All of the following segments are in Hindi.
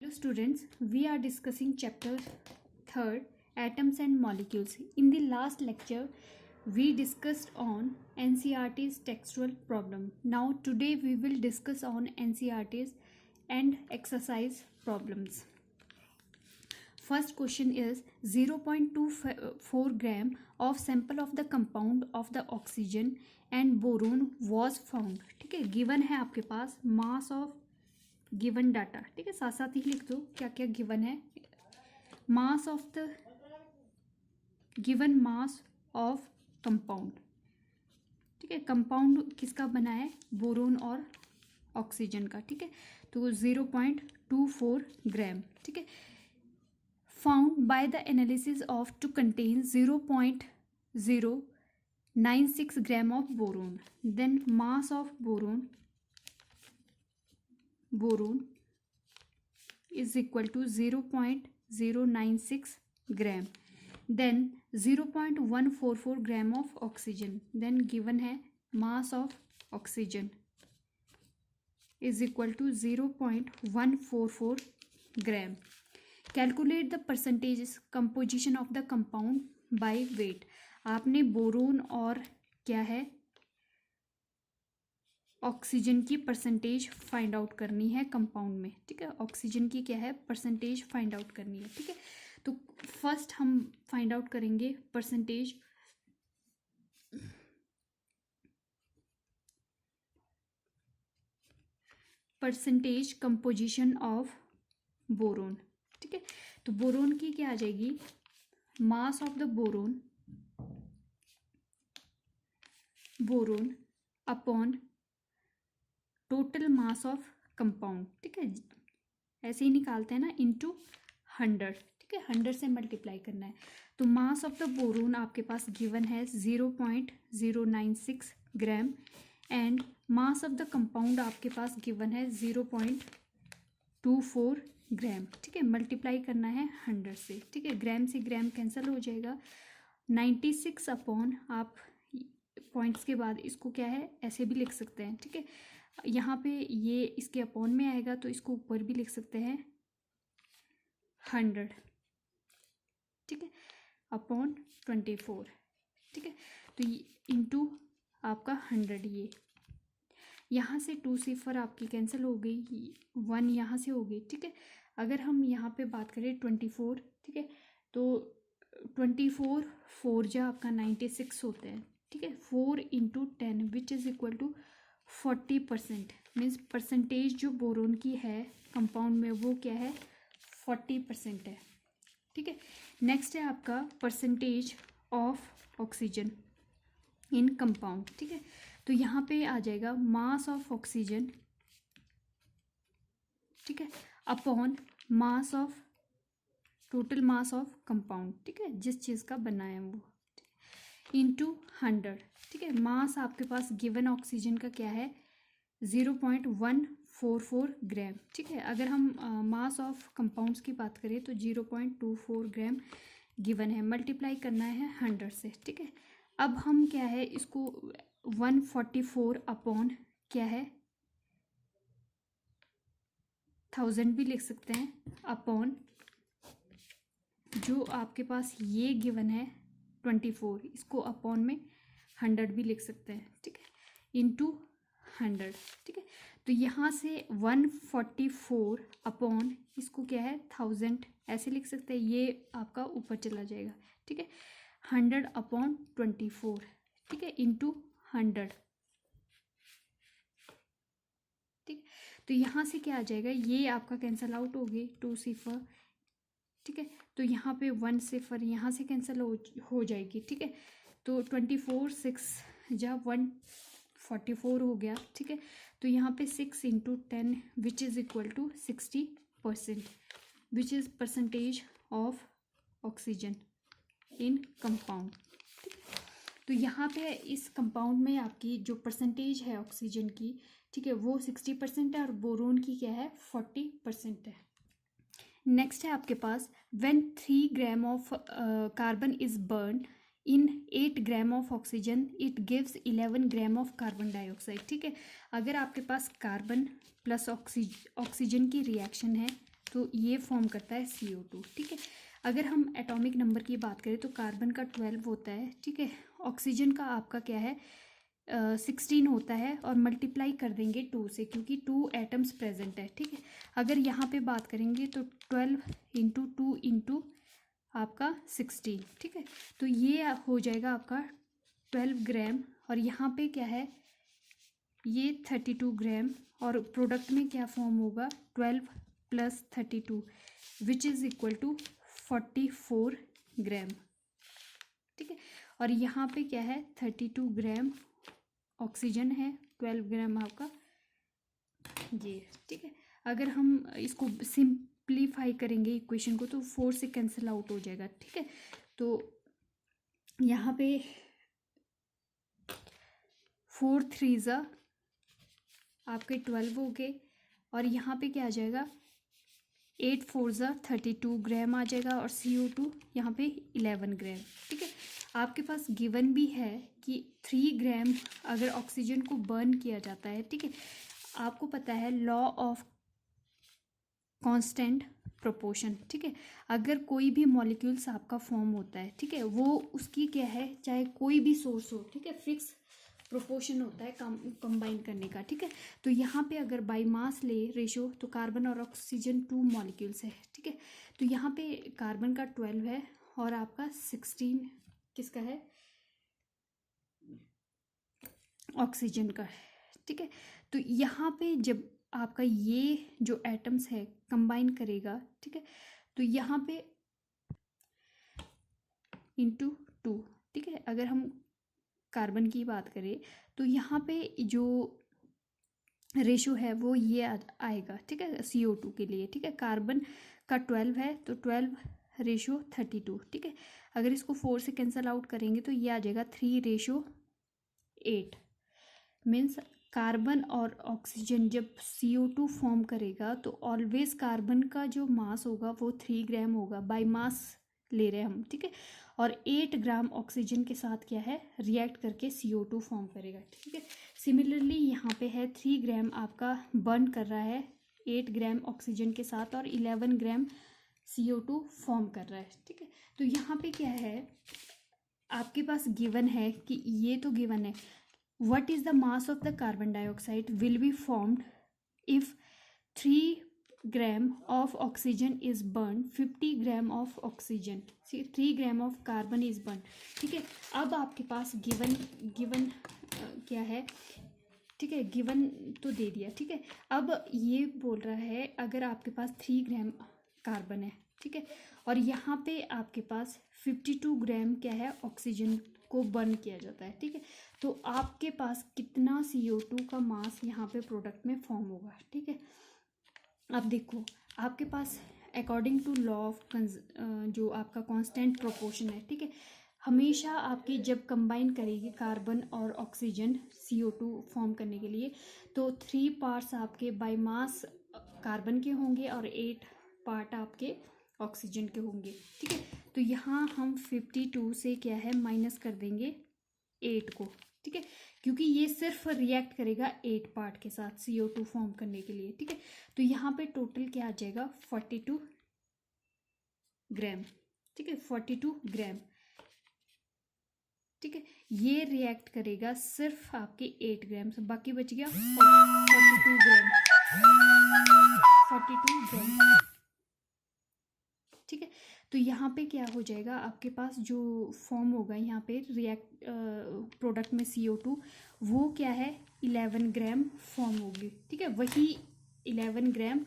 Hello students, we are discussing chapter 3rd Atoms and Molecules. In the last lecture, we discussed on NCERT's textual problem. Now today we will discuss on NCERT's and exercise problems. First question is 0.24 gram of sample of the compound of the oxygen and boron was found. ठीक है, given है आपके पास mass of गिवन डाटा. ठीक है, साथ साथ ही लिख दो क्या क्या गिवन है. Mass of the given mass of compound. ठीक है, कंपाउंड किसका बना है, बोरोन और ऑक्सीजन का. ठीक है, तो 0.24 ग्राम. ठीक है, found by the analysis of to contain 0.096 gram of boron. Then mass of boron is equal to 0.096 gram. Then 0.144 gram of oxygen. Then given है mass of oxygen is equal to 0.144 gram. Calculate the percentage composition of the compound by weight. आपने बोरोन और क्या है ऑक्सीजन की परसेंटेज फाइंड आउट करनी है कंपाउंड में. ठीक है, ऑक्सीजन की क्या है परसेंटेज फाइंड आउट करनी है. ठीक है, तो फर्स्ट हम फाइंड आउट करेंगे परसेंटेज कंपोजिशन ऑफ बोरोन. ठीक है, तो बोरोन की क्या आ जाएगी, mass of the boron upon total mass of compound. ठीक है, ऐसे ही निकालते हैं ना, इनटू 100. ठीक है, 100 से मल्टीप्लाई करना है. तो मास ऑफ द बोरोन आपके पास गिवन है 0.096 gram and mass of the compound आपके पास गिवन है 0.24 ग्राम. ठीक है, मल्टीप्लाई करना है 100 से. ठीक है, ग्राम से ग्राम कैंसिल हो जाएगा. 96 अपॉन, आप पॉइंट्स के बाद इसको क्या है ऐसे भी लिख सकते हैं. ठीक है, यहाँ पे ये इसके अपॉन में आएगा तो इसको ऊपर भी लिख सकते हैं 100. ठीक है, अपॉन 24. ठीक है, तो ये इंटू आपका 100. ये यहाँ से 2 सिफर आपकी कैंसिल हो गई, 1 यहाँ से हो गई. ठीक है, अगर हम यहाँ पे बात करें 24. ठीक है, तो 24 4 जा आपका 96 होते हैं. ठीक है, 4 into 10 which is equal to 40%. Means percentage जो बोरोन की है कंपाउंड में वो क्या है 40% है. ठीक है, नेक्स्ट है आपका percentage of oxygen in compound. ठीक है, तो यहाँ पे आ जाएगा मास ऑफ ऑक्सीजन. ठीक है, upon mass of total mass of compound. ठीक है, जिस चीज़ का बना है वो इंटू 100. ठीक है, मास आपके पास गिवन ऑक्सीजन का क्या है 0.144 ग्राम. ठीक है, अगर हम मास ऑफ कंपाउंड्स की बात करें तो 0.24 ग्राम गिवन है. मल्टीप्लाई करना है 100 से. ठीक है, अब हम क्या है इसको 144 अपॉन क्या है 1000 भी लिख सकते हैं, अपॉन जो आपके पास ये गिवन है 24, इसको अपॉन में 100 भी लिख सकते हैं. ठीक है, इंटू 100. ठीक है, तो यहाँ से 144 अपॉन इसको क्या है 1000 ऐसे लिख सकते हैं, ये आपका ऊपर चला जाएगा. ठीक है, 100 अपॉन 24. ठीक है, इंटू 100. ठीक, तो यहाँ से क्या आ जाएगा, ये आपका कैंसिल आउट हो गई 2 सिफर. ठीक है, तो यहाँ पे 1 सिफर यहाँ से कैंसिल हो जाएगी. ठीक है, तो 24 6 जा 144 हो गया. ठीक है, तो यहाँ पे 6 into 10 which is equal to 60%, which is percentage of oxygen in compound. ठीक है, तो यहाँ पे इस कंपाउंड में आपकी जो परसेंटेज है ऑक्सीजन की, ठीक है, वो 60% है और बोरोन की क्या है 40% है. नेक्स्ट है आपके पास when 3 gram of carbon is burn in 8 gram of oxygen it gives 11 gram of carbon dioxide. ठीक है, अगर आपके पास कार्बन प्लस ऑक्सीजन की रिएक्शन है तो ये फॉर्म करता है CO2, ठीक है। अगर हम एटॉमिक नंबर की बात करें तो कार्बन का 12 होता है, ठीक है। ऑक्सीजन का आपका क्या है 16 होता है, और मल्टीप्लाई कर देंगे 2 से, क्योंकि 2 एटम्स प्रेजेंट है, ठीक है। अगर यहाँ पे बात करेंगे तो 12 इंटू 2 इंटू आपका 16, ठीक है। तो ये हो जाएगा आपका 12 ग्राम, और यहाँ पे क्या है ये 32 ग्राम, और प्रोडक्ट में क्या फॉर्म होगा 12 plus 32 which is equal to 44 gram, ठीक है। और यहाँ पे क्या है 32 ग्राम ऑक्सीजन है, 12 ग्राम आपका ये, ठीक है। अगर हम इसको सिंप्लीफाई करेंगे इक्वेशन को तो 4 से कैंसिल आउट हो जाएगा, ठीक है। तो यहाँ पे 4 3 ज़ा आपके 12 हो गए, और यहाँ पे क्या आ जाएगा 8 4 ज़ा 32 ग्राम आ जाएगा, और CO2 यहाँ पे 11 ग्राम, ठीक है। आपके पास गिवन भी है कि 3 ग्राम अगर ऑक्सीजन को बर्न किया जाता है, ठीक है। आपको पता है लॉ ऑफ कांस्टेंट प्रोपोर्शन, ठीक है। अगर कोई भी मॉलिक्यूल्स आपका फॉर्म होता है, ठीक है, वो उसकी क्या है चाहे कोई भी सोर्स हो, ठीक है, फिक्स प्रोपोर्शन होता है कंबाइन करने का, ठीक है। तो यहाँ पे अगर बाय मास ले रेशो तो कार्बन और ऑक्सीजन 2 मॉलिक्यूल्स है, ठीक है। तो यहाँ पे कार्बन का 12 है और आपका 16 किसका है ऑक्सीजन का है, ठीक है। तो यहाँ पे जब आपका ये जो एटम्स है कंबाइन करेगा, ठीक है, तो यहाँ पे इंटू 2, ठीक है। अगर हम कार्बन की बात करें तो यहाँ पे जो रेशो है वो ये आएगा, ठीक है, CO2 के लिए, ठीक है। कार्बन का 12 है तो 12 रेशो 32, ठीक है। अगर इसको 4 से कैंसिल आउट करेंगे तो ये आ जाएगा 3 रेशो 8। मीन्स कार्बन और ऑक्सीजन जब CO2 फॉर्म करेगा तो ऑलवेज कार्बन का जो मास होगा वो 3 ग्राम होगा, बाय मास ले रहे हैं हम, ठीक है। और 8 ग्राम ऑक्सीजन के साथ क्या है रिएक्ट करके CO2 फॉर्म करेगा, ठीक है। सिमिलरली यहाँ पे है 3 ग्राम आपका बर्न कर रहा है 8 ग्राम ऑक्सीजन के साथ, और 11 ग्राम CO2 फॉर्म कर रहा है, ठीक है। तो यहाँ पे क्या है आपके पास गिवन है कि ये तो गिवन है what is the mass of the carbon dioxide will be formed if 3 gram of oxygen is burned, 50 gram of oxygen, 3 gram of carbon is burned, ठीक है। अब आपके पास गिवन क्या है, ठीक है, गिवन तो दे दिया, ठीक है। अब ये बोल रहा है अगर आपके पास 3 ग्राम कार्बन है, ठीक है, और यहाँ पे आपके पास 52 ग्राम क्या है ऑक्सीजन को बर्न किया जाता है, ठीक है। तो आपके पास कितना CO2 का मास यहाँ पे प्रोडक्ट में फॉर्म होगा, ठीक है। अब देखो आपके पास अकॉर्डिंग टू लॉ ऑफ जो आपका कांस्टेंट प्रोपोर्शन है, ठीक है, हमेशा आपकी जब कंबाइन करेगी कार्बन और ऑक्सीजन CO2 फॉर्म करने के लिए तो 3 पार्ट्स आपके बाय मास कार्बन के होंगे और 8 पार्ट आपके ऑक्सीजन के होंगे, ठीक है। तो यहाँ हम 52 से क्या है माइनस कर देंगे 8 को, ठीक है, क्योंकि ये सिर्फ रिएक्ट करेगा 8 पार्ट के साथ CO2 फॉर्म करने के लिए, ठीक है। तो यहाँ पे टोटल क्या आ जाएगा 42 ग्राम, ठीक है, 42 ग्राम, ठीक है। ये रिएक्ट करेगा सिर्फ आपके 8 ग्राम से, बाकी बच गया 42 ग्राम, 42 ग्राम, ठीक है। तो यहाँ पे क्या हो जाएगा आपके पास जो फॉर्म होगा यहाँ पे रिएक्ट प्रोडक्ट में CO2 वो क्या है 11 ग्राम फॉर्म होगी, ठीक है, वही 11 ग्राम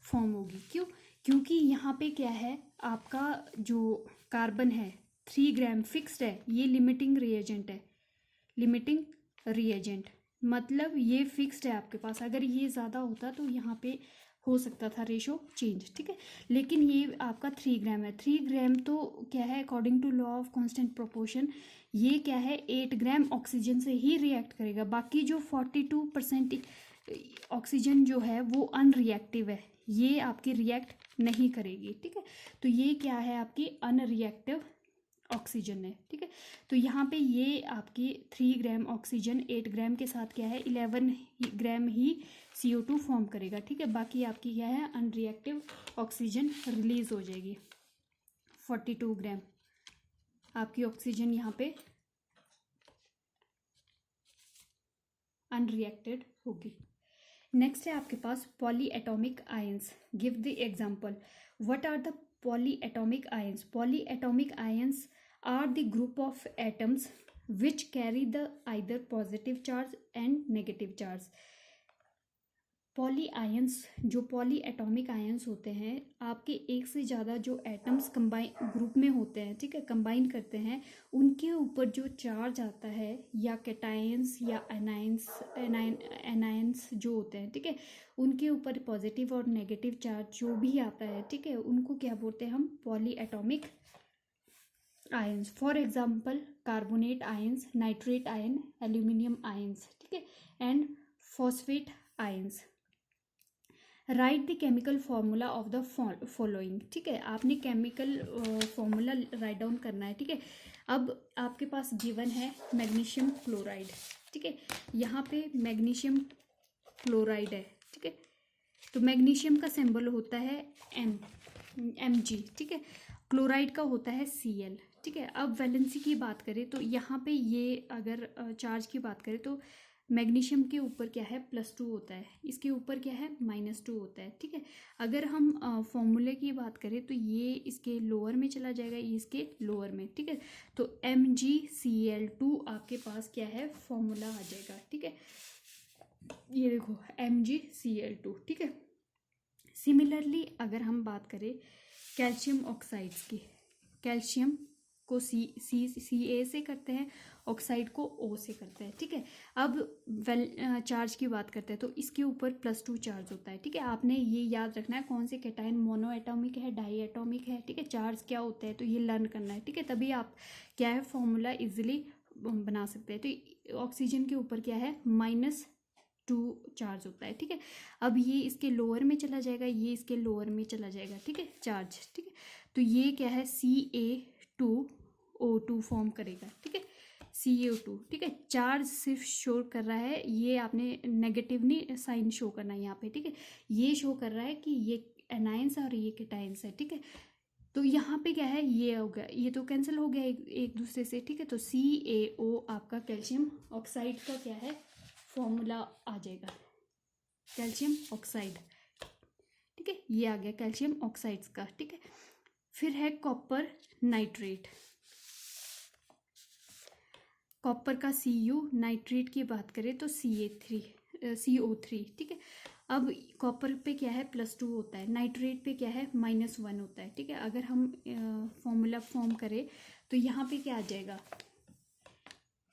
फॉर्म होगी। क्यों? क्योंकि यहाँ पे क्या है आपका जो कार्बन है 3 ग्राम फिक्स्ड है, ये लिमिटिंग रिएजेंट है, लिमिटिंग रिएजेंट मतलब ये फिक्स्ड है आपके पास। अगर ये ज़्यादा होता तो यहाँ पे हो सकता था रेशो चेंज, ठीक है, लेकिन ये आपका 3 ग्राम है। 3 ग्राम तो क्या है according to law of constant proportion ये क्या है 8 ग्राम ऑक्सीजन से ही रिएक्ट करेगा, बाकी जो 42% ऑक्सीजन जो है वो अनरिएक्टिव है, ये आपकी रिएक्ट नहीं करेगी, ठीक है। तो ये क्या है आपकी अनरिएक्टिव ऑक्सीजन है, ठीक है। तो यहाँ पे ये आपकी 3 ग्राम ऑक्सीजन 8 ग्राम के साथ क्या है 11 ग्राम ही CO2 फॉर्म करेगा, ठीक है। बाकी आपकी क्या है अनरिएक्टिव ऑक्सीजन रिलीज हो जाएगी, 42 ग्राम आपकी ऑक्सीजन यहाँ पे अनरिएक्टेड होगी। नेक्स्ट है आपके पास polyatomic ions. Give the example. What are the polyatomic ions? Polyatomic ions are the group of atoms which carry the either positive charge and negative charge। Poly ions, जो पॉली एटॉमिक आयंस होते हैं, आपके एक से ज़्यादा जो एटम्स कंबाइन ग्रुप में होते हैं, ठीक है, कंबाइन करते हैं, उनके ऊपर जो चार्ज आता है या कैटायंस या एनायंस जो होते हैं, ठीक है, उनके ऊपर पॉजिटिव और नेगेटिव चार्ज जो भी आता है, ठीक है, उनको क्या बोलते हैं हम poly atomic ions. For example carbonate ions, nitrate ion, aluminium ions, ठीक है, and phosphate ions. Right the chemical formula of the following, ठीक है, आपने केमिकल फॉर्मूला राइट डाउन करना है, ठीक है। अब आपके पास गिवन है मैग्नीशियम क्लोराइड, ठीक है, यहाँ पे मैग्नीशियम क्लोराइड है, ठीक है। तो मैग्नीशियम का सिंबल होता है Mg, ठीक है। क्लोराइड का होता है Cl, ठीक है। अब वैलेंसी की बात करें तो यहाँ पे ये अगर चार्ज की बात करें तो मैग्नीशियम के ऊपर क्या है +2 होता है, इसके ऊपर क्या है -2 होता है, ठीक है। अगर हम फॉर्मूले की बात करें तो ये इसके लोअर में चला जाएगा, ये इसके लोअर में, ठीक है। तो MgCl2 आपके पास क्या है फॉर्मूला आ जाएगा, ठीक है। ये देखो MgCl2, ठीक है। सिमिलरली अगर हम बात करें कैल्शियम ऑक्साइड्स की, कैल्शियम को Ca से करते हैं, ऑक्साइड को O से करते हैं, ठीक है। अब चार्ज की बात करते हैं तो इसके ऊपर +2 चार्ज होता है, ठीक है। आपने ये याद रखना है कौन से कैटायन मोनो एटॉमिक है, डाई एटॉमिक है, ठीक है, चार्ज क्या होता है, तो ये लर्न करना है, ठीक है। तभी आप क्या है फॉर्मूला इजिली बना सकते हैं। तो ऑक्सीजन के ऊपर क्या है -2 चार्ज होता है, ठीक है। अब ये इसके लोअर में चला जाएगा, ये इसके लोअर में चला जाएगा, ठीक है, चार्ज, ठीक है। तो ये क्या है Ca2O2 फॉर्म करेगा, ठीक है, Ca2, ठीक है। चार्ज सिर्फ शो कर रहा है, ये आपने नेगेटिव नहीं साइन शो करना है यहाँ पे, ठीक है। ये शो कर रहा है कि ये एनायंस और ये कैटायंस है, ठीक है। तो यहाँ पे क्या है ये हो गया, ये तो कैंसिल हो गया एक दूसरे से, ठीक है। तो CaO आपका कैल्शियम ऑक्साइड का क्या है फॉर्मूला आ जाएगा, कैल्शियम ऑक्साइड, ठीक है। ये आ गया कैल्शियम ऑक्साइड्स का, ठीक है। फिर है कॉपर नाइट्रेट, कॉपर का Cu, नाइट्रेट की बात करें तो CO3, ठीक है। अब कॉपर पे क्या है +2 होता है, नाइट्रेट पे क्या है -1 होता है, ठीक है। अगर हम फॉर्मूला फॉर्म करें तो यहाँ पे क्या आ जाएगा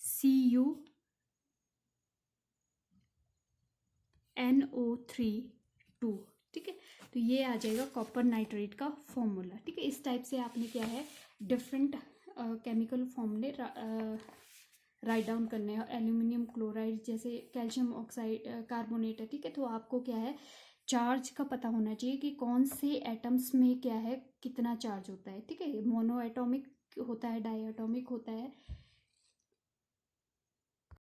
CuNO3 2, ठीक है। तो ये आ जाएगा कॉपर नाइट्रेट का फॉर्मूला, ठीक है। इस टाइप से आपने क्या है डिफरेंट केमिकल फॉर्मूले राइट डाउन करने हैं। एल्यूमिनियम क्लोराइड जैसे कैल्शियम ऑक्साइड कार्बोनेट है, ठीक है। तो आपको क्या है चार्ज का पता होना चाहिए कि कौन से एटम्स में क्या है कितना चार्ज होता है, ठीक है। मोनो एटॉमिक होता है, डाई एटॉमिक होता है,